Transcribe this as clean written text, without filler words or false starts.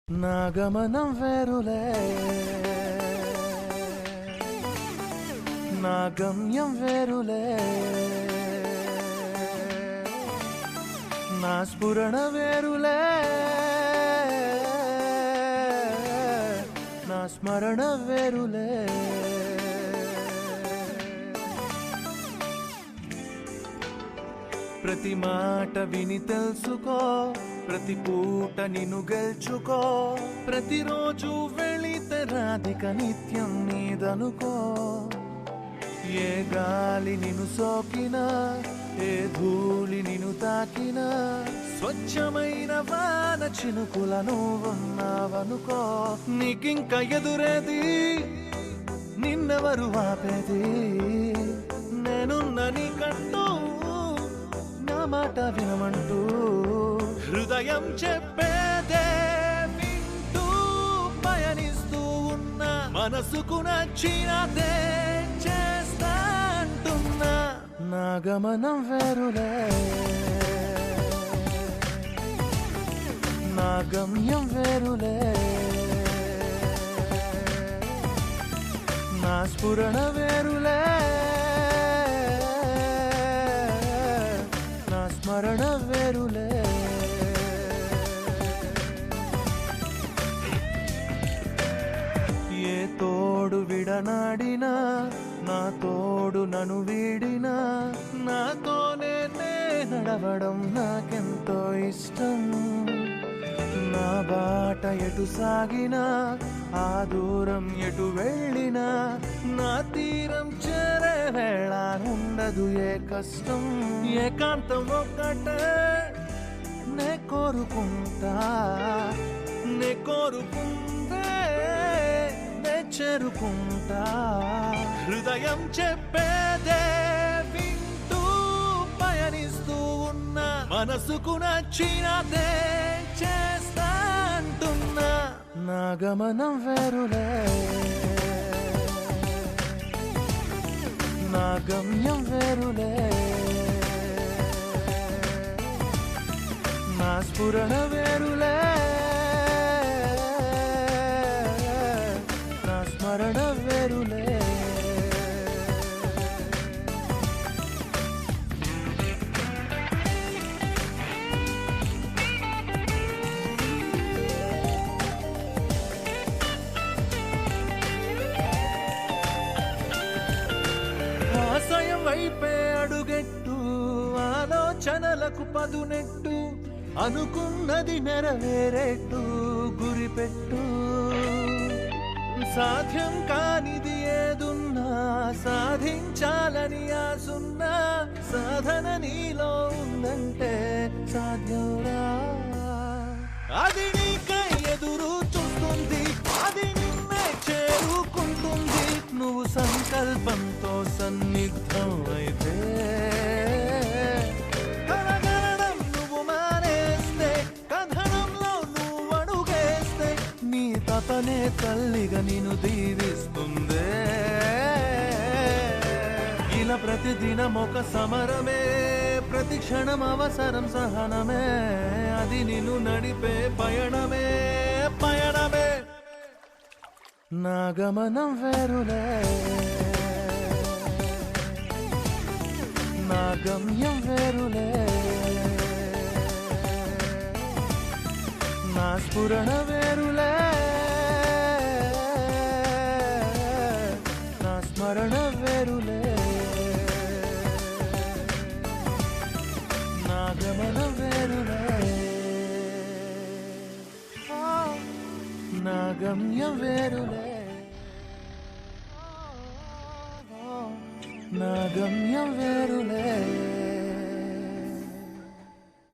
నా గమనం వేరులే, నా గమ్యం వేరులే, నా స్ఫురణ వేరులే, నా స్మరణ వేరులే. ప్రతి మాట విని తెలుసుకో, ప్రతి పూట నిన్ను గెలుచుకో, ప్రతిరోజు వెళితే రాధిక నిత్యం నీదనుకో. ఏ గాలి నిన్ను సోకినా, ఏ ధూళి నిన్ను తాకినా, స్వచ్ఛమైన వాన చినుకుల నువ్వున్నావనుకో. నీకింక ఎదురేది, నిన్నెవరు ఆపేది? నేనున్న నీకంటూ, నా మాట వినమంటూ, హృదయం చెప్పేదే వింటూ పయనిస్తూ ఉన్నా, మనసుకు నచ్చినదే చేస్తా అంటున్నా. నా గమనం వేరులే, నా గమ్యం వేరులే, నా స్ఫురణ వేరులే, నా స్మరణ వేరులే. ఏ తోడు విడనాడినా, నా తోడు నన్ను వీడినా, నాతోనే నే నడవడం నాకెంతో ఇష్టం. నా బాట ఎటు సాగినా, ఆ దూరం ఎటు వెళ్ళినా, నా తీరం చేరే వేళ ఉండదు ఏ కష్టం. ఏకాంతం ఒక్కటే నే కోరుకుంటా, నే కోరుకుంటే నే చేరుకుంటా. హృదయం చెప్పేదే వింటూ పయనిస్తూ ఉన్నా, మనసుకు నచ్చినదే చేస్తా అంటున్నా. నా గమనం వేరులే, నా గమ్యం వేరులే, నా స్ఫురణ వేరులే, నా స్మరణ వేరులే. ఆశయం వైపే అడుగెట్టు, ఆలోచనలకు పదునెట్టు, అనుకున్నది నెరవేరేట్టు గురిపెట్టు. సాధ్యం కానిది ఏదున్నా, సాధించాలని ఆసున్నా, సాధన నీలో ఉందంటే సాధ్యంరా. అది నీకై ఎదురు చూస్తుంది, అది నిన్నే చేరుకుంటుంది. నువ్వు సంకల్పంతో సన్నిద్ధం అయితే, కలగడం నువ్వు మానేస్తే, కథనంలో నువ్వు అడుగేస్తే, నీ తపనే తల్లిగా నిన్ను దీవిస్తుందే. ఇలా ప్రతిదినం ఒక సమరమే, ప్రతి క్షణం అవసరం సహనమే, అది నిన్ను నడిపే పయనమే, పయనమే. నా గమనం వేరులే, నా గమ్యం వేరులే, నా స్ఫురణ వేరులే, నా స్మరణ వేరులే. నా గమనం వేరులే, నా గమ్యం వేరులే, నా గమ్యం వేరులే.